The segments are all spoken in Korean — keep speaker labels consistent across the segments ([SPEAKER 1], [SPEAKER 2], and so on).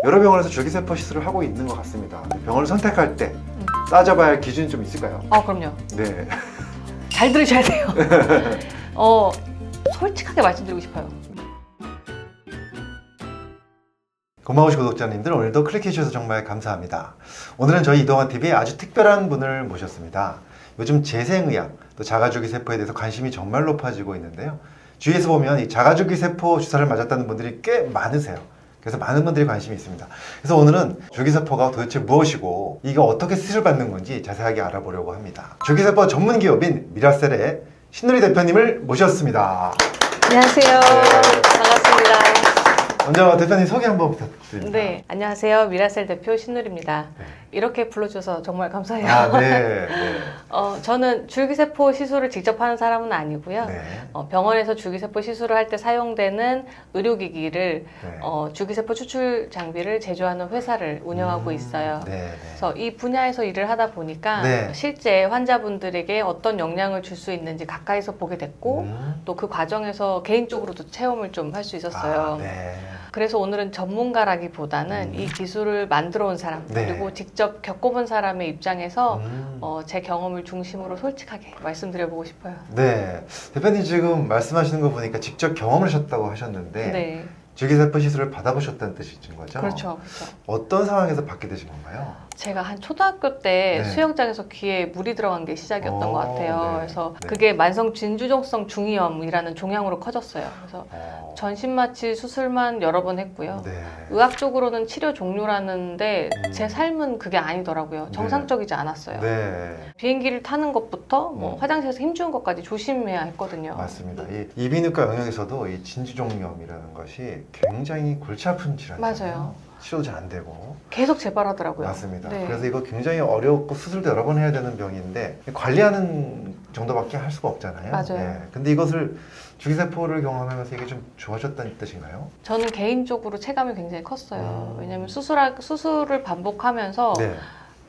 [SPEAKER 1] 여러 병원에서 줄기세포 시술을 하고 있는 것 같습니다. 병원을 선택할 때 따져봐야 할 기준이 좀 있을까요?
[SPEAKER 2] 그럼요.
[SPEAKER 1] 네.
[SPEAKER 2] 잘 들으셔야 돼요. 솔직하게 말씀드리고 싶어요.
[SPEAKER 1] 고마우신 구독자님들, 오늘도 클릭해주셔서 정말 감사합니다. 오늘은 저희 이동환TV에 아주 특별한 분을 모셨습니다. 요즘 재생의학, 또 자가줄기세포에 대해서 관심이 정말 높아지고 있는데요. 주위에서 보면 이 자가줄기세포 주사를 맞았다는 분들이 꽤 많으세요. 그래서 많은 분들이 관심이 있습니다. 그래서 오늘은 줄기세포가 도대체 무엇이고 이게 어떻게 수술받는 건지 자세하게 알아보려고 합니다. 줄기세포 전문 기업인 미라셀의 신누리 대표님을 모셨습니다.
[SPEAKER 2] 안녕하세요. 반갑습니다.
[SPEAKER 1] 먼저 대표님 소개 한번 부탁드립니다.
[SPEAKER 2] 네, 안녕하세요. 미라셀 대표 신누리입니다. 이렇게 불러주셔서 정말 감사해요.
[SPEAKER 1] 네.
[SPEAKER 2] 저는 줄기세포 시술을 직접 하는 사람은 아니고요.
[SPEAKER 1] 네.
[SPEAKER 2] 병원에서 줄기세포 시술을 할 때 사용되는 의료기기를
[SPEAKER 1] 네.
[SPEAKER 2] 줄기세포 추출 장비를 제조하는 회사를 운영하고 있어요.
[SPEAKER 1] 네.
[SPEAKER 2] 그래서 이 분야에서 일을 하다 보니까
[SPEAKER 1] 네.
[SPEAKER 2] 실제 환자분들에게 어떤 영향을 줄 수 있는지 가까이서 보게 됐고 또 그 과정에서 개인적으로도 체험을 좀 할 수 있었어요.
[SPEAKER 1] 네.
[SPEAKER 2] 그래서 오늘은 전문가라기보다는 이 기술을 만들어 온 사람
[SPEAKER 1] 네.
[SPEAKER 2] 그리고 직접 겪어본 사람의 입장에서 제 경험을 중심으로 솔직하게 말씀드려보고 싶어요.
[SPEAKER 1] 네. 대표님 지금 말씀하시는 거 보니까 직접 경험을 하셨다고 하셨는데
[SPEAKER 2] 네,
[SPEAKER 1] 줄기세포 시술을 받아보셨다는 뜻인 거죠?
[SPEAKER 2] 그렇죠.
[SPEAKER 1] 어떤 상황에서 받게 되신 건가요?
[SPEAKER 2] 제가 한 초등학교 때
[SPEAKER 1] 네.
[SPEAKER 2] 수영장에서 귀에 물이 들어간 게 시작이었던 것 같아요.
[SPEAKER 1] 네.
[SPEAKER 2] 그래서
[SPEAKER 1] 네.
[SPEAKER 2] 그게 만성 진주종성 중이염이라는 종양으로 커졌어요. 그래서 전신마취 수술만 여러 번 했고요.
[SPEAKER 1] 네.
[SPEAKER 2] 의학적으로는 치료 종류라는데 제 삶은 그게 아니더라고요.
[SPEAKER 1] 네.
[SPEAKER 2] 정상적이지 않았어요.
[SPEAKER 1] 네.
[SPEAKER 2] 비행기를 타는 것부터 뭐
[SPEAKER 1] 음.
[SPEAKER 2] 화장실에서 힘주는 것까지 조심해야 했거든요.
[SPEAKER 1] 맞습니다. 이 이비인후과 영역에서도 이 진주종염이라는 것이 굉장히 골치 아픈 질환이잖아요.
[SPEAKER 2] 맞아요.
[SPEAKER 1] 치료도 잘 안 되고.
[SPEAKER 2] 계속 재발하더라고요.
[SPEAKER 1] 맞습니다.
[SPEAKER 2] 네.
[SPEAKER 1] 그래서 이거 굉장히 어렵고 수술도 여러 번 해야 되는 병인데 관리하는 정도밖에 할 수가 없잖아요.
[SPEAKER 2] 맞아요.
[SPEAKER 1] 근데 이것을 줄기세포를 경험하면서 이게 좀 좋아졌다는 뜻인가요?
[SPEAKER 2] 저는 개인적으로 체감이 굉장히 컸어요. 왜냐면 수술을 반복하면서
[SPEAKER 1] 네.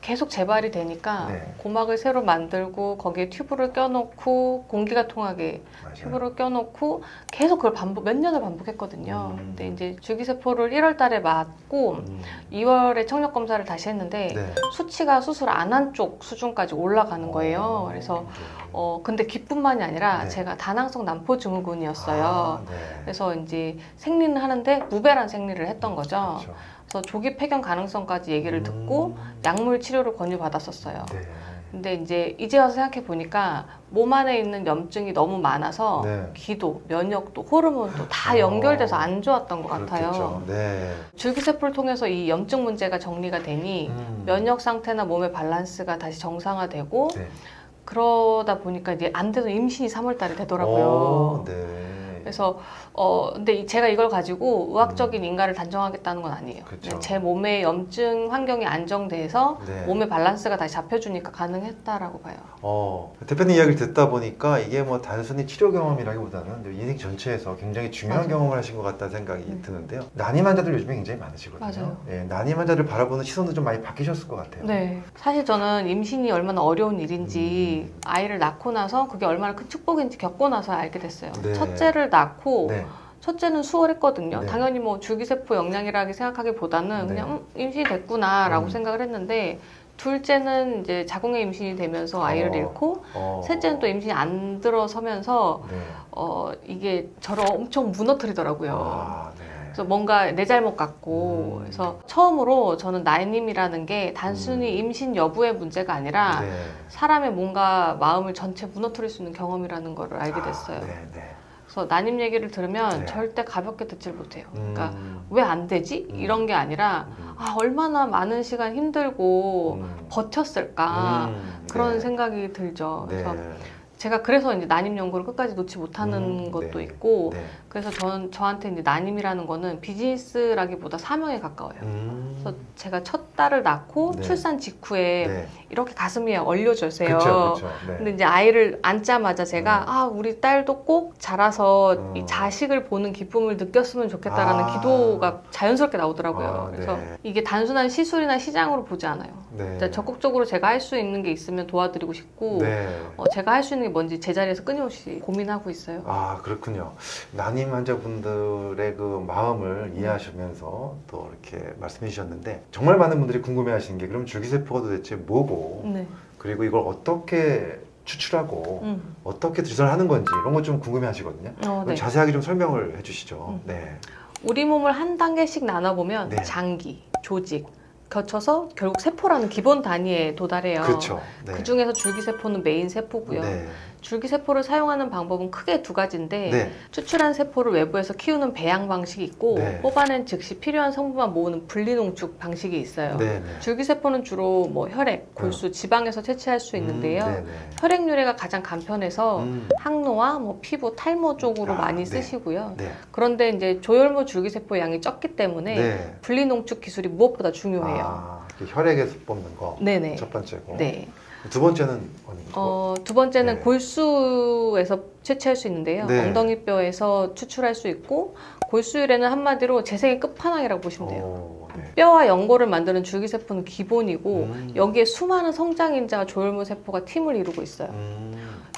[SPEAKER 2] 계속 재발이 되니까
[SPEAKER 1] 네.
[SPEAKER 2] 고막을 새로 만들고 거기에 튜브를 껴놓고 공기가 통하게
[SPEAKER 1] 맞아요.
[SPEAKER 2] 튜브를 껴놓고 계속 그걸 몇 년을 반복했거든요. 근데 이제 줄기세포를 1월 달에 맞고 2월에 청력 검사를 다시 했는데
[SPEAKER 1] 네.
[SPEAKER 2] 수치가 수술 안 한 쪽 수준까지 올라가는 거예요. 그래서 근데 기뿐만이 아니라
[SPEAKER 1] 네.
[SPEAKER 2] 제가 다낭성 난포 증후군이었어요.
[SPEAKER 1] 아, 네.
[SPEAKER 2] 그래서 이제 생리는 하는데 무배란 생리를 했던 거죠.
[SPEAKER 1] 그렇죠.
[SPEAKER 2] 그래서 조기 폐경 가능성까지 얘기를 듣고 약물 치료를 권유받았었어요.
[SPEAKER 1] 네.
[SPEAKER 2] 근데 이제 와서 생각해 보니까 몸 안에 있는 염증이 너무 많아서
[SPEAKER 1] 네.
[SPEAKER 2] 기도, 면역도, 호르몬도 다 연결돼서 안 좋았던 것 같아요.
[SPEAKER 1] 그렇겠죠. 네.
[SPEAKER 2] 줄기세포를 통해서 이 염증 문제가 정리가 되니 면역 상태나 몸의 밸런스가 다시 정상화되고
[SPEAKER 1] 네.
[SPEAKER 2] 그러다 보니까 이제 안 돼도 임신이 3월 달에 되더라고요.
[SPEAKER 1] 오, 네.
[SPEAKER 2] 그래서 근데 제가 이걸 가지고 의학적인 인과를 단정하겠다는 건 아니에요.
[SPEAKER 1] 그쵸.
[SPEAKER 2] 제 몸의 염증 환경이 안정돼서
[SPEAKER 1] 네.
[SPEAKER 2] 몸의 밸런스가 다시 잡혀주니까 가능했다라고 봐요.
[SPEAKER 1] 대표님 이야기를 듣다 보니까 이게 뭐 단순히 치료 경험이라기보다는 인생 전체에서 굉장히 중요한
[SPEAKER 2] 맞아요.
[SPEAKER 1] 경험을 하신 것 같다는 생각이 드는데요. 난임 환자들 요즘에 굉장히 많으시거든요.
[SPEAKER 2] 맞아요.
[SPEAKER 1] 예, 난임 환자들 바라보는 시선도 좀 많이 바뀌셨을 것 같아요.
[SPEAKER 2] 네. 사실 저는 임신이 얼마나 어려운 일인지 아이를 낳고 나서 그게 얼마나 큰 축복인지 겪고 나서 알게 됐어요.
[SPEAKER 1] 네.
[SPEAKER 2] 첫째를 낳고
[SPEAKER 1] 네.
[SPEAKER 2] 첫째는 수월했거든요.
[SPEAKER 1] 네.
[SPEAKER 2] 당연히 뭐 줄기세포 영양이라고 생각하기보다는
[SPEAKER 1] 네.
[SPEAKER 2] 그냥 임신이 됐구나라고
[SPEAKER 1] 음.
[SPEAKER 2] 생각을 했는데 둘째는 이제 자궁의 임신이 되면서 아이를 잃고 셋째는 또 임신이 안 들어서면서
[SPEAKER 1] 네.
[SPEAKER 2] 이게 저를 엄청 무너뜨리더라고요.
[SPEAKER 1] 아, 네.
[SPEAKER 2] 그래서 뭔가 내 잘못 같고 그래서 처음으로 저는 난임이라는 게 단순히 임신 여부의 문제가 아니라
[SPEAKER 1] 네.
[SPEAKER 2] 사람의 뭔가 마음을 전체 무너뜨릴 수 있는 경험이라는 걸 알게 됐어요.
[SPEAKER 1] 네, 네.
[SPEAKER 2] 그래서 난임 얘기를 들으면
[SPEAKER 1] 네.
[SPEAKER 2] 절대 가볍게 듣질 못해요. 그러니까
[SPEAKER 1] 음.
[SPEAKER 2] 왜 안 되지? 이런 게 아니라 얼마나 많은 시간 힘들고 버텼을까 그런
[SPEAKER 1] 네.
[SPEAKER 2] 생각이 들죠.
[SPEAKER 1] 네.
[SPEAKER 2] 그래서 제가 그래서 이제 난임 연구를 끝까지 놓지 못하는 것도
[SPEAKER 1] 네.
[SPEAKER 2] 있고
[SPEAKER 1] 네.
[SPEAKER 2] 그래서 저한테 이제 난임이라는 거는 비즈니스라기보다 사명에 가까워요. 그래서 제가 첫 딸을 낳고
[SPEAKER 1] 네.
[SPEAKER 2] 출산 직후에
[SPEAKER 1] 네.
[SPEAKER 2] 이렇게 가슴 위에 얼려주세요.
[SPEAKER 1] 그렇죠. 네.
[SPEAKER 2] 근데 이제 아이를 앉자마자 제가 우리 딸도 꼭 자라서 이 자식을 보는 기쁨을 느꼈으면 좋겠다라는 기도가 자연스럽게 나오더라고요. 그래서
[SPEAKER 1] 네.
[SPEAKER 2] 이게 단순한 시술이나 시장으로 보지 않아요.
[SPEAKER 1] 네.
[SPEAKER 2] 적극적으로 제가 할 수 있는 게 있으면 도와드리고 싶고
[SPEAKER 1] 네.
[SPEAKER 2] 제가 할 수 있는 게 뭔지 제자리에서 끊임없이 고민하고 있어요.
[SPEAKER 1] 아, 그렇군요. 난임 담임 환자분들의 그 마음을 이해하시면서 또 이렇게 말씀해 주셨는데 정말 많은 분들이 궁금해하시는 게 그럼 줄기세포가 도대체 뭐고
[SPEAKER 2] 네.
[SPEAKER 1] 그리고 이걸 어떻게 추출하고 어떻게 주사를 하는 건지 이런 거 좀 궁금해하시거든요.
[SPEAKER 2] 네.
[SPEAKER 1] 자세하게 좀 설명을 해주시죠. 네.
[SPEAKER 2] 우리 몸을 한 단계씩 나눠보면
[SPEAKER 1] 네.
[SPEAKER 2] 장기, 조직, 거쳐서 결국 세포라는 기본 단위에 도달해요.
[SPEAKER 1] 그렇죠. 네.
[SPEAKER 2] 그 중에서 줄기세포는 메인 세포고요.
[SPEAKER 1] 네.
[SPEAKER 2] 줄기세포를 사용하는 방법은 크게 두 가지인데
[SPEAKER 1] 네.
[SPEAKER 2] 추출한 세포를 외부에서 키우는 배양 방식이 있고
[SPEAKER 1] 네.
[SPEAKER 2] 뽑아낸 즉시 필요한 성분만 모으는 분리농축 방식이 있어요.
[SPEAKER 1] 네. 네.
[SPEAKER 2] 줄기세포는 주로 뭐 혈액, 골수, 지방에서 채취할 수 있는데요.
[SPEAKER 1] 네. 네.
[SPEAKER 2] 혈액유래가 가장 간편해서
[SPEAKER 1] 음.
[SPEAKER 2] 항노화, 뭐 피부, 탈모 쪽으로
[SPEAKER 1] 아,
[SPEAKER 2] 많이
[SPEAKER 1] 네.
[SPEAKER 2] 쓰시고요.
[SPEAKER 1] 네.
[SPEAKER 2] 그런데 이제 조혈모 줄기세포 양이 적기 때문에
[SPEAKER 1] 네.
[SPEAKER 2] 분리농축 기술이 무엇보다 중요해요.
[SPEAKER 1] 아, 혈액에서 뽑는 거.
[SPEAKER 2] 네네.
[SPEAKER 1] 첫 번째고.
[SPEAKER 2] 네.
[SPEAKER 1] 두 번째는 어디죠?
[SPEAKER 2] 두 번째는
[SPEAKER 1] 네.
[SPEAKER 2] 골수에서 채취할 수 있는데요.
[SPEAKER 1] 네.
[SPEAKER 2] 엉덩이뼈에서 추출할 수 있고 골수유래는 한마디로 재생의 끝판왕이라고 보시면 돼요.
[SPEAKER 1] 오, 네.
[SPEAKER 2] 뼈와 연골을 만드는 줄기세포는 기본이고
[SPEAKER 1] 음.
[SPEAKER 2] 여기에 수많은 성장인자와 조혈모 세포가 팀을 이루고 있어요.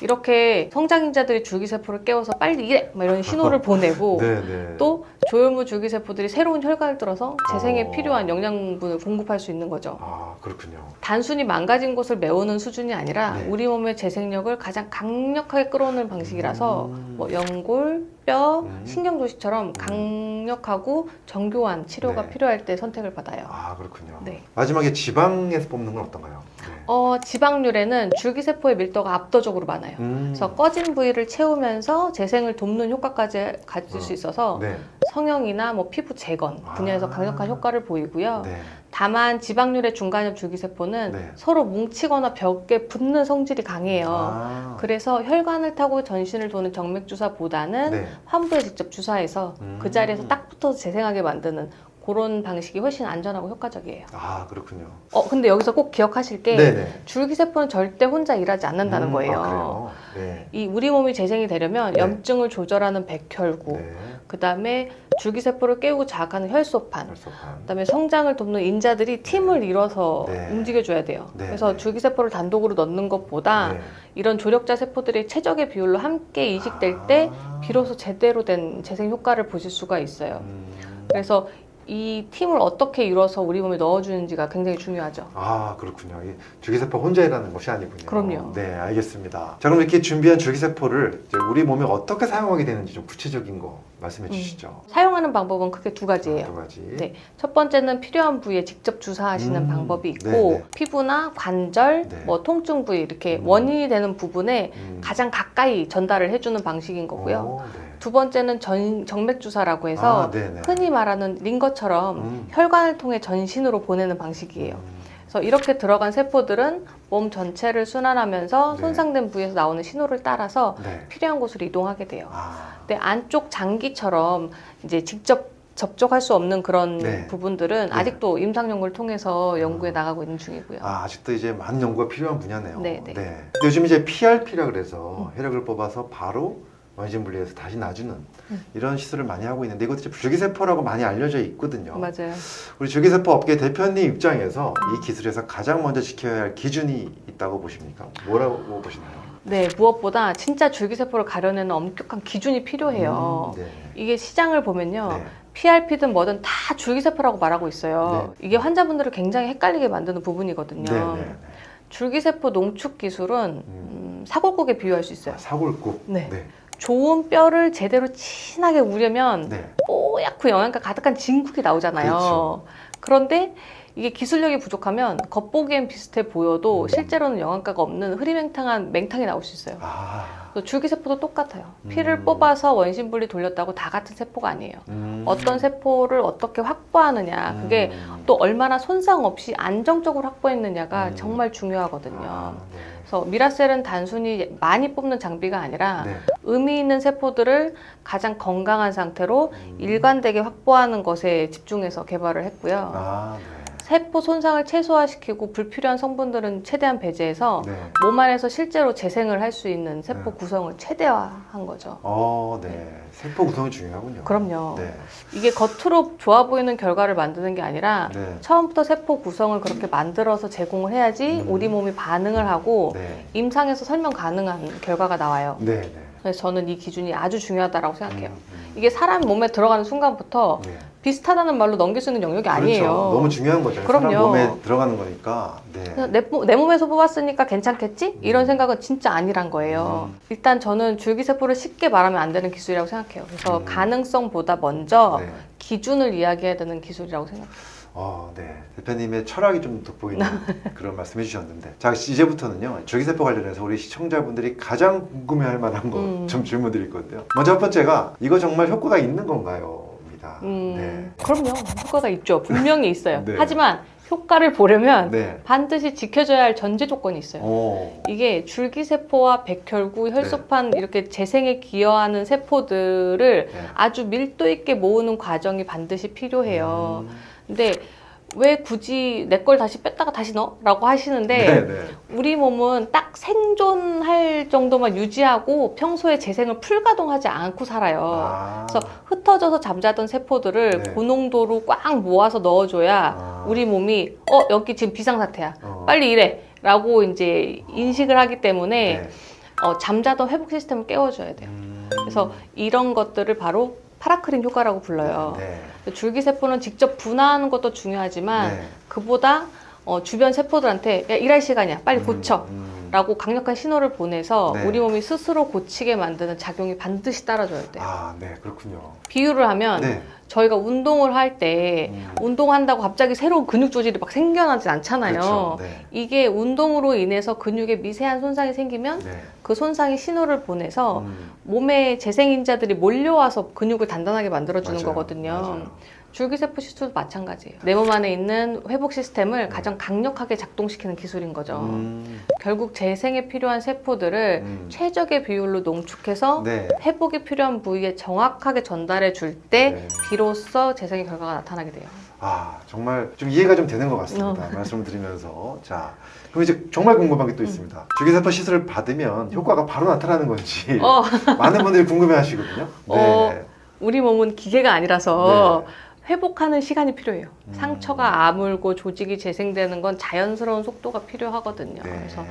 [SPEAKER 2] 이렇게 성장인자들이 줄기세포를 깨워서 빨리 일해! 막 이런 신호를 보내고
[SPEAKER 1] 네, 네.
[SPEAKER 2] 또 조혈모 줄기세포들이 새로운 혈관을 뚫어서 재생에
[SPEAKER 1] 어.
[SPEAKER 2] 필요한 영양분을 공급할 수 있는 거죠.
[SPEAKER 1] 아, 그렇군요.
[SPEAKER 2] 단순히 망가진 곳을 메우는 수준이 아니라
[SPEAKER 1] 네.
[SPEAKER 2] 우리 몸의 재생력을 가장 강력하게 끌어오는 방식이라서 뭐 연골, 뼈, 신경조직처럼 강력하고 정교한 치료가
[SPEAKER 1] 네.
[SPEAKER 2] 필요할 때 선택을 받아요.
[SPEAKER 1] 아, 그렇군요.
[SPEAKER 2] 네.
[SPEAKER 1] 마지막에 지방에서 뽑는 건 어떤가요? 네.
[SPEAKER 2] 지방류래는 줄기세포의 밀도가 압도적으로 많아요. 그래서 꺼진 부위를 채우면서 재생을 돕는 효과까지 가질 수 있어서
[SPEAKER 1] 네.
[SPEAKER 2] 성형이나 뭐 피부 재건 분야에서 강력한 효과를 보이고요.
[SPEAKER 1] 네.
[SPEAKER 2] 다만 지방률의 중간엽 줄기세포는
[SPEAKER 1] 네.
[SPEAKER 2] 서로 뭉치거나 벽에 붙는 성질이 강해요.
[SPEAKER 1] 아.
[SPEAKER 2] 그래서 혈관을 타고 전신을 도는 정맥 주사보다는
[SPEAKER 1] 네.
[SPEAKER 2] 환부에 직접 주사해서 그 자리에서 딱 붙어서 재생하게 만드는 그런 방식이 훨씬 안전하고 효과적이에요.
[SPEAKER 1] 아, 그렇군요.
[SPEAKER 2] 근데 여기서 꼭 기억하실 게
[SPEAKER 1] 네네.
[SPEAKER 2] 줄기세포는 절대 혼자 일하지 않는다는 거예요.
[SPEAKER 1] 아, 그래요? 네.
[SPEAKER 2] 이 우리 몸이 재생이 되려면
[SPEAKER 1] 네.
[SPEAKER 2] 염증을 조절하는 백혈구,
[SPEAKER 1] 네.
[SPEAKER 2] 그다음에 줄기세포를 깨우고 자극하는 혈소판,
[SPEAKER 1] 혈소판.
[SPEAKER 2] 그다음에 성장을 돕는 인자들이 팀을 이뤄서
[SPEAKER 1] 네.
[SPEAKER 2] 움직여줘야 돼요.
[SPEAKER 1] 네.
[SPEAKER 2] 그래서 줄기세포를 단독으로 넣는 것보다
[SPEAKER 1] 네.
[SPEAKER 2] 이런 조력자 세포들이 최적의 비율로 함께 이식될 때 비로소 제대로 된 재생 효과를 보실 수가 있어요. 그래서 이 팀을 어떻게 이뤄서 우리 몸에 넣어주는지가 굉장히 중요하죠.
[SPEAKER 1] 아, 그렇군요. 이 줄기세포 혼자 일하는 것이 아니군요.
[SPEAKER 2] 그럼요.
[SPEAKER 1] 네, 알겠습니다. 자, 그럼 이렇게 준비한 줄기세포를 이제 우리 몸에 어떻게 사용하게 되는지 좀 구체적인 거 말씀해 주시죠.
[SPEAKER 2] 사용하는 방법은 크게 두 가지예요.
[SPEAKER 1] 두 가지.
[SPEAKER 2] 네, 첫 번째는 필요한 부위에 직접 주사하시는 방법이 있고
[SPEAKER 1] 네네.
[SPEAKER 2] 피부나 관절,
[SPEAKER 1] 네.
[SPEAKER 2] 뭐 통증 부위 이렇게 원인이 되는 부분에 가장 가까이 전달을 해주는 방식인 거고요.
[SPEAKER 1] 오, 네.
[SPEAKER 2] 두 번째는 정맥 주사라고 해서
[SPEAKER 1] 아, 네네.
[SPEAKER 2] 흔히 말하는 링거처럼 혈관을 통해 전신으로 보내는 방식이에요. 그래서 이렇게 들어간 세포들은 몸 전체를 순환하면서
[SPEAKER 1] 네.
[SPEAKER 2] 손상된 부위에서 나오는 신호를 따라서
[SPEAKER 1] 네.
[SPEAKER 2] 필요한 곳으로 이동하게 돼요.
[SPEAKER 1] 아,
[SPEAKER 2] 근데 안쪽 장기처럼 이제 직접 접촉할 수 없는 그런
[SPEAKER 1] 네.
[SPEAKER 2] 부분들은
[SPEAKER 1] 네.
[SPEAKER 2] 아직도 임상 연구를 통해서 연구에 나가고 있는 중이고요.
[SPEAKER 1] 아직도 이제 많은 연구가 필요한 분야네요.
[SPEAKER 2] 네, 네.
[SPEAKER 1] 근데 요즘 이제 PRP라 그래서 혈액을 뽑아서 바로 원심 분리해서 다시 놔주는 이런 시술을 많이 하고 있는데 이것도 이제 줄기세포라고 많이 알려져 있거든요.
[SPEAKER 2] 맞아요.
[SPEAKER 1] 우리 줄기세포 업계 대표님 입장에서 이 기술에서 가장 먼저 지켜야 할 기준이 있다고 보십니까? 뭐라고 보시나요?
[SPEAKER 2] 네, 무엇보다 진짜 줄기세포를 가려내는 엄격한 기준이 필요해요.
[SPEAKER 1] 네.
[SPEAKER 2] 이게 시장을 보면요.
[SPEAKER 1] 네.
[SPEAKER 2] PRP든 뭐든 다 줄기세포라고 말하고 있어요. 이게 환자분들을 굉장히 헷갈리게 만드는 부분이거든요.
[SPEAKER 1] 네, 네.
[SPEAKER 2] 줄기세포 농축 기술은 사골국에 비유할 수 있어요.
[SPEAKER 1] 사골국.
[SPEAKER 2] 네.
[SPEAKER 1] 네.
[SPEAKER 2] 좋은 뼈를 제대로 진하게 우려면
[SPEAKER 1] 네.
[SPEAKER 2] 뽀얗고 영양가 가득한 진국이 나오잖아요.
[SPEAKER 1] 그렇죠.
[SPEAKER 2] 그런데 이게 기술력이 부족하면 겉보기엔 비슷해 보여도 실제로는 영양가가 없는 흐리맹탕한 맹탕이 나올 수 있어요.
[SPEAKER 1] 아.
[SPEAKER 2] 그래서 줄기세포도 똑같아요. 피를 뽑아서 원심분리 돌렸다고 다 같은 세포가 아니에요. 어떤 세포를 어떻게 확보하느냐, 그게 또 얼마나 손상 없이 안정적으로 확보했느냐가 정말 중요하거든요.
[SPEAKER 1] 아, 네.
[SPEAKER 2] 그래서 미라셀은 단순히 많이 뽑는 장비가 아니라
[SPEAKER 1] 네.
[SPEAKER 2] 의미 있는 세포들을 가장 건강한 상태로 일관되게 확보하는 것에 집중해서 개발을 했고요.
[SPEAKER 1] 아, 네.
[SPEAKER 2] 세포 손상을 최소화시키고 불필요한 성분들은 최대한 배제해서
[SPEAKER 1] 네.
[SPEAKER 2] 몸 안에서 실제로 재생을 할 수 있는 세포
[SPEAKER 1] 네.
[SPEAKER 2] 구성을 최대화한 거죠.
[SPEAKER 1] 네. 세포 구성이 중요하군요.
[SPEAKER 2] 그럼요.
[SPEAKER 1] 네.
[SPEAKER 2] 이게 겉으로 좋아 보이는 결과를 만드는 게 아니라
[SPEAKER 1] 네.
[SPEAKER 2] 처음부터 세포 구성을 그렇게 만들어서 제공을 해야지 우리 몸이 반응을 하고
[SPEAKER 1] 네.
[SPEAKER 2] 임상에서 설명 가능한 결과가 나와요.
[SPEAKER 1] 네. 네.
[SPEAKER 2] 그래서 저는 이 기준이 아주 중요하다고 생각해요. 이게 사람 몸에 들어가는 순간부터
[SPEAKER 1] 네.
[SPEAKER 2] 비슷하다는 말로 넘길 수 있는 영역이 아니에요.
[SPEAKER 1] 그렇죠. 너무 중요한 거죠.
[SPEAKER 2] 그럼요.
[SPEAKER 1] 사람 몸에 들어가는 거니까. 네.
[SPEAKER 2] 그래서 내 몸에서 뽑았으니까 괜찮겠지? 이런 생각은 진짜 아니란 거예요. 일단 저는 줄기세포를 쉽게 말하면 안 되는 기술이라고 생각해요. 그래서 가능성보다 먼저
[SPEAKER 1] 네.
[SPEAKER 2] 기준을 이야기해야 되는 기술이라고 생각해요.
[SPEAKER 1] 네. 대표님의 철학이 좀 돋보이는 그런 말씀 해주셨는데. 자, 이제부터는요, 줄기세포 관련해서 우리 시청자분들이 가장 궁금해할 만한 거 좀 질문 드릴 건데요. 먼저 첫 번째가, 이거 정말 효과가 있는 건가요? 입니다. 네.
[SPEAKER 2] 그럼요. 효과가 있죠. 분명히 있어요.
[SPEAKER 1] 네.
[SPEAKER 2] 하지만 효과를 보려면
[SPEAKER 1] 네.
[SPEAKER 2] 반드시 지켜줘야 할 전제 조건이 있어요. 이게 줄기세포와 백혈구, 혈소판 이렇게 재생에 기여하는 세포들을
[SPEAKER 1] 네.
[SPEAKER 2] 아주 밀도 있게 모으는 과정이 반드시 필요해요. 근데 왜 굳이 내 걸 다시 뺐다가 다시 넣어? 라고 하시는데
[SPEAKER 1] 네, 네.
[SPEAKER 2] 우리 몸은 딱 생존할 정도만 유지하고 평소에 재생을 풀가동하지 않고 살아요. 그래서 흩어져서 잠자던 세포들을
[SPEAKER 1] 네.
[SPEAKER 2] 고농도로 꽉 모아서 넣어줘야 우리 몸이 여기 지금 비상사태야. 빨리 일해. 라고 이제 인식을 하기 때문에
[SPEAKER 1] 네.
[SPEAKER 2] 잠자던 회복 시스템을 깨워줘야 돼요. 그래서 이런 것들을 바로 파라크린 효과라고 불러요.
[SPEAKER 1] 네.
[SPEAKER 2] 줄기세포는 직접 분화하는 것도 중요하지만
[SPEAKER 1] 네.
[SPEAKER 2] 그보다 주변 세포들한테 야, 일할 시간이야. 빨리 고쳐. 라고 강력한 신호를 보내서
[SPEAKER 1] 네.
[SPEAKER 2] 우리 몸이 스스로 고치게 만드는 작용이 반드시 따라줘야 돼요.
[SPEAKER 1] 네, 그렇군요.
[SPEAKER 2] 비유를 하면
[SPEAKER 1] 네.
[SPEAKER 2] 저희가 운동을 할 때 운동한다고 갑자기 새로운 근육 조직이 막 생겨나지 않잖아요.
[SPEAKER 1] 그렇죠. 네.
[SPEAKER 2] 이게 운동으로 인해서 근육에 미세한 손상이 생기면
[SPEAKER 1] 네.
[SPEAKER 2] 그 손상이 신호를 보내서 몸에 재생인자들이 몰려와서 근육을 단단하게 만들어주는
[SPEAKER 1] 맞아요.
[SPEAKER 2] 거거든요.
[SPEAKER 1] 맞아요.
[SPEAKER 2] 줄기세포 시술도 마찬가지예요. 내 몸 안에 있는 회복 시스템을 가장 강력하게 작동시키는 기술인 거죠. 결국 재생에 필요한 세포들을 최적의 비율로 농축해서
[SPEAKER 1] 네.
[SPEAKER 2] 회복이 필요한 부위에 정확하게 전달해 줄 때
[SPEAKER 1] 네.
[SPEAKER 2] 비로소 재생의 결과가 나타나게 돼요.
[SPEAKER 1] 정말 좀 이해가 좀 되는 것 같습니다. 말씀을 드리면서. 자, 그럼 이제 정말 궁금한 게 또 있습니다. 줄기세포 시술을 받으면 효과가 바로 나타나는 건지 많은 분들이 궁금해 하시거든요. 네.
[SPEAKER 2] 우리 몸은 기계가 아니라서
[SPEAKER 1] 네.
[SPEAKER 2] 회복하는 시간이 필요해요. 상처가 아물고 조직이 재생되는 건 자연스러운 속도가 필요하거든요.
[SPEAKER 1] 네.
[SPEAKER 2] 그래서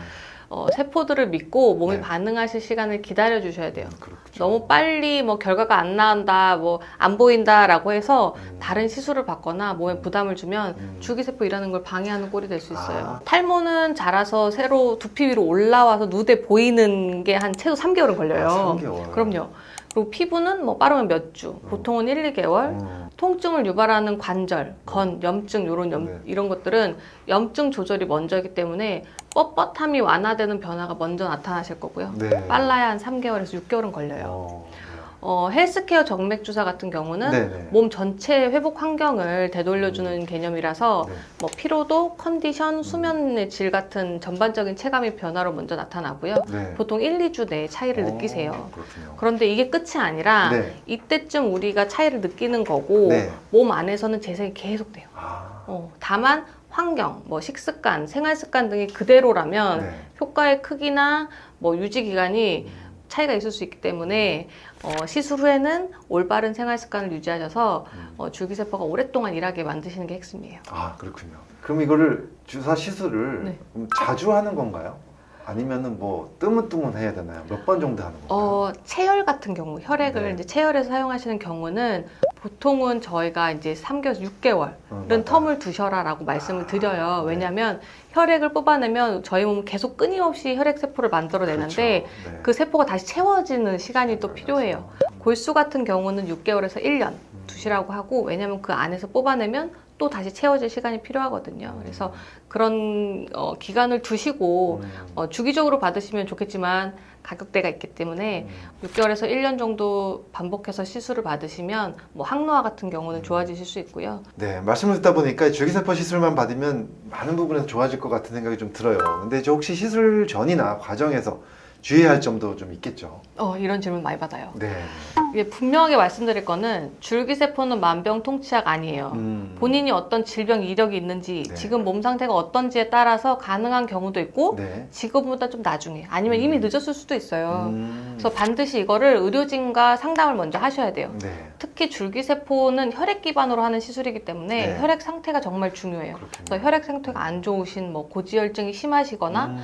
[SPEAKER 2] 세포들을 믿고 몸이
[SPEAKER 1] 네.
[SPEAKER 2] 반응하실 시간을 기다려 주셔야 돼요.
[SPEAKER 1] 그렇죠.
[SPEAKER 2] 너무 빨리 결과가 안 나온다, 안 보인다라고 해서 다른 시술을 받거나 몸에 부담을 주면 줄기세포 일하는 걸 방해하는 꼴이 될 수 있어요. 탈모는 자라서 새로 두피 위로 올라와서 눈에 보이는 게 한 최소 3개월은 걸려요.
[SPEAKER 1] 3개월.
[SPEAKER 2] 그럼요. 그리고 피부는 빠르면 몇 주, 보통은 1, 2개월. 통증을 유발하는 관절, 염증 이런 것들은 염증 조절이 먼저이기 때문에 뻣뻣함이 완화되는 변화가 먼저 나타나실 거고요.
[SPEAKER 1] 네.
[SPEAKER 2] 빨라야 한 3개월에서 6개월은 걸려요. 헬스케어 정맥주사 같은 경우는
[SPEAKER 1] 네네.
[SPEAKER 2] 몸 전체의 회복 환경을 되돌려주는 개념이라서
[SPEAKER 1] 네.
[SPEAKER 2] 피로도, 컨디션, 수면의 질 같은 전반적인 체감의 변화로 먼저 나타나고요.
[SPEAKER 1] 네.
[SPEAKER 2] 보통 1, 2주 내에 차이를 느끼세요.
[SPEAKER 1] 그렇군요.
[SPEAKER 2] 그런데 이게 끝이 아니라
[SPEAKER 1] 네.
[SPEAKER 2] 이때쯤 우리가 차이를 느끼는 거고
[SPEAKER 1] 네.
[SPEAKER 2] 몸 안에서는 재생이 계속돼요.
[SPEAKER 1] 아,
[SPEAKER 2] 다만 환경, 식습관, 생활습관 등이 그대로라면
[SPEAKER 1] 네.
[SPEAKER 2] 효과의 크기나 유지 기간이 차이가 있을 수 있기 때문에 시술 후에는 올바른 생활습관을 유지하셔서 줄기세포가 오랫동안 일하게 만드시는 게 핵심이에요.
[SPEAKER 1] 그렇군요. 그럼 이거를 주사 시술을
[SPEAKER 2] 네.
[SPEAKER 1] 자주 하는 건가요? 아니면은 뜨문뜨문 해야 되나요? 몇 번 정도 하는 건가요?
[SPEAKER 2] 체열 같은 경우, 혈액을
[SPEAKER 1] 네.
[SPEAKER 2] 이제 체열해서 사용하시는 경우는 보통은 저희가 이제 3개월에서 6개월은
[SPEAKER 1] 맞아요.
[SPEAKER 2] 텀을 두셔라라고 말씀을 드려요. 왜냐하면 혈액을 뽑아내면 저희 몸은 계속 끊임없이 혈액 세포를 만들어내는데
[SPEAKER 1] 그렇죠. 네.
[SPEAKER 2] 그 세포가 다시 채워지는 시간이 또 필요해요. 골수 같은 경우는 6개월에서 1년 두시라고 하고, 왜냐하면 그 안에서 뽑아내면 또 다시 채워질 시간이 필요하거든요. 그래서 그런 기간을 두시고 주기적으로 받으시면 좋겠지만 가격대가 있기 때문에 6개월에서 1년 정도 반복해서 시술을 받으시면 항노화 같은 경우는 좋아지실 수 있고요.
[SPEAKER 1] 네, 말씀을 듣다 보니까 줄기세포 시술만 받으면 많은 부분에서 좋아질 것 같은 생각이 좀 들어요. 근데 저 혹시 시술 전이나 과정에서 주의해야 할 점도 좀 있겠죠?
[SPEAKER 2] 이런 질문 많이 받아요.
[SPEAKER 1] 네.
[SPEAKER 2] 이게 분명하게 말씀드릴 거는 줄기세포는 만병통치약 아니에요. 본인이 어떤 질병 이력이 있는지,
[SPEAKER 1] 네.
[SPEAKER 2] 지금 몸 상태가 어떤지에 따라서 가능한 경우도 있고
[SPEAKER 1] 네.
[SPEAKER 2] 지금보다 좀 나중에, 아니면 이미 늦었을 수도 있어요.
[SPEAKER 1] 음.
[SPEAKER 2] 그래서 반드시 이거를 의료진과 상담을 먼저 하셔야 돼요.
[SPEAKER 1] 네.
[SPEAKER 2] 특히 줄기세포는 혈액 기반으로 하는 시술이기 때문에
[SPEAKER 1] 네.
[SPEAKER 2] 혈액 상태가 정말 중요해요.
[SPEAKER 1] 그렇군요.
[SPEAKER 2] 그래서 혈액 상태가 안 좋으신 고지혈증이 심하시거나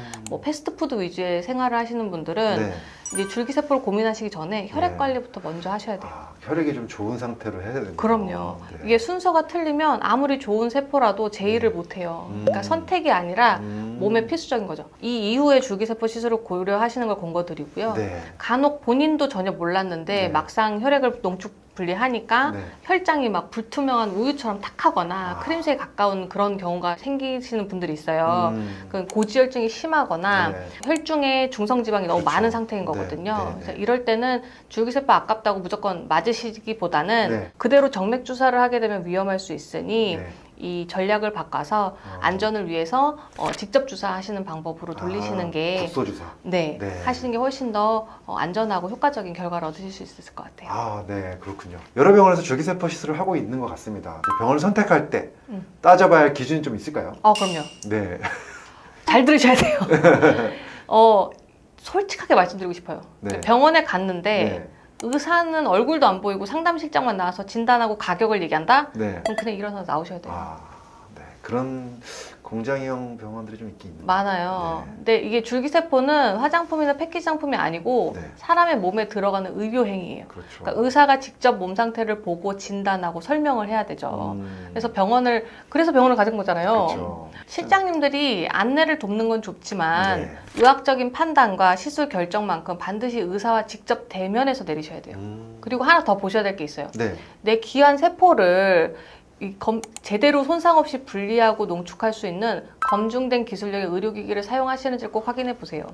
[SPEAKER 2] 패스트푸드 위주의 생활을 하시는 분들은
[SPEAKER 1] 네.
[SPEAKER 2] 이제 줄기세포를 고민하시기 전에 혈액
[SPEAKER 1] 네.
[SPEAKER 2] 관리부터 먼저 하셔야 돼요.
[SPEAKER 1] 아, 혈액이 좀 좋은 상태로 해야 되는
[SPEAKER 2] 그럼요.
[SPEAKER 1] 네.
[SPEAKER 2] 이게 순서가 틀리면 아무리 좋은 세포라도 제의를 못 해요. 그러니까 선택이 아니라 몸에 필수적인 거죠. 이 이후에 줄기세포 시술을 고려하시는 걸 권고드리고요.
[SPEAKER 1] 네.
[SPEAKER 2] 간혹 본인도 전혀 몰랐는데
[SPEAKER 1] 네.
[SPEAKER 2] 막상 혈액을 농축 분리하니까
[SPEAKER 1] 네.
[SPEAKER 2] 혈장이 막 불투명한 우유처럼 탁하거나
[SPEAKER 1] 아.
[SPEAKER 2] 크림새에 가까운 그런 경우가 생기시는 분들이 있어요. 그 고지혈증이 심하거나
[SPEAKER 1] 네.
[SPEAKER 2] 혈중에 중성지방이 너무
[SPEAKER 1] 그렇죠.
[SPEAKER 2] 많은 상태인
[SPEAKER 1] 네,
[SPEAKER 2] 거거든요.
[SPEAKER 1] 네, 네.
[SPEAKER 2] 그래서 이럴 때는 줄기세포 아깝다고 무조건 맞으시기보다는
[SPEAKER 1] 네.
[SPEAKER 2] 그대로 정맥 주사를 하게 되면 위험할 수 있으니
[SPEAKER 1] 네.
[SPEAKER 2] 이 전략을 바꿔서 안전을 위해서 직접 주사하시는 방법으로 돌리시는 게
[SPEAKER 1] 국소 주사.
[SPEAKER 2] 네,
[SPEAKER 1] 네.
[SPEAKER 2] 하시는 게 훨씬 더 안전하고 효과적인 결과를 얻으실 수 있을 것 같아요.
[SPEAKER 1] 아, 네, 그렇군요. 여러 병원에서 줄기세포 시술을 하고 있는 것 같습니다. 병원을 선택할 때 따져봐야 할 기준이 좀 있을까요?
[SPEAKER 2] 그럼요.
[SPEAKER 1] 네.
[SPEAKER 2] 잘 들으셔야 돼요. 솔직하게 말씀드리고 싶어요.
[SPEAKER 1] 네.
[SPEAKER 2] 병원에 갔는데
[SPEAKER 1] 네.
[SPEAKER 2] 의사는 얼굴도 안 보이고 상담실장만 나와서 진단하고 가격을 얘기한다?
[SPEAKER 1] 네.
[SPEAKER 2] 그럼 그냥 일어나서 나오셔야 돼요.
[SPEAKER 1] 아, 네. 그런 공장형 병원들이 좀 있긴 있는
[SPEAKER 2] 많아요.
[SPEAKER 1] 네.
[SPEAKER 2] 근데 이게 줄기세포는 화장품이나 패키지 상품이 아니고
[SPEAKER 1] 네.
[SPEAKER 2] 사람의 몸에 들어가는 의료행위예요.
[SPEAKER 1] 그렇죠.
[SPEAKER 2] 그러니까 의사가 직접 몸 상태를 보고 진단하고 설명을 해야 되죠. 그래서 그래서 병원을 가진 거잖아요.
[SPEAKER 1] 그렇죠.
[SPEAKER 2] 실장님들이 안내를 돕는 건 좋지만
[SPEAKER 1] 네.
[SPEAKER 2] 의학적인 판단과 시술 결정만큼 반드시 의사와 직접 대면해서 내리셔야 돼요. 그리고 하나 더 보셔야 될 게 있어요.
[SPEAKER 1] 네.
[SPEAKER 2] 내 귀한 세포를 제대로 손상 없이 분리하고 농축할 수 있는 검증된 기술력의 의료기기를 사용하시는지 꼭 확인해 보세요.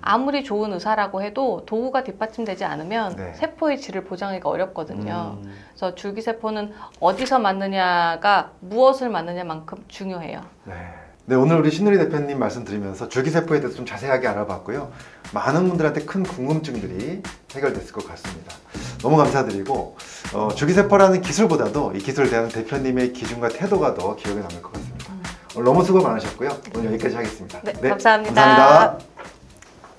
[SPEAKER 2] 아무리 좋은 의사라고 해도 도구가 뒷받침되지 않으면
[SPEAKER 1] 네.
[SPEAKER 2] 세포의 질을 보장하기가 어렵거든요. 그래서 줄기세포는 어디서 맞느냐가 무엇을 맞느냐만큼 중요해요.
[SPEAKER 1] 네. 네, 오늘 우리 신누리 대표님 말씀 드리면서 줄기세포에 대해서 좀 자세하게 알아봤고요. 많은 분들한테 큰 궁금증들이 해결됐을 것 같습니다. 너무 감사드리고 줄기세포라는 기술보다도 이 기술에 대한 대표님의 기준과 태도가 더 기억에 남을 것 같습니다. 오늘 너무 수고 많으셨고요. 오늘 여기까지 하겠습니다.
[SPEAKER 2] 네, 감사합니다.
[SPEAKER 1] 감사합니다.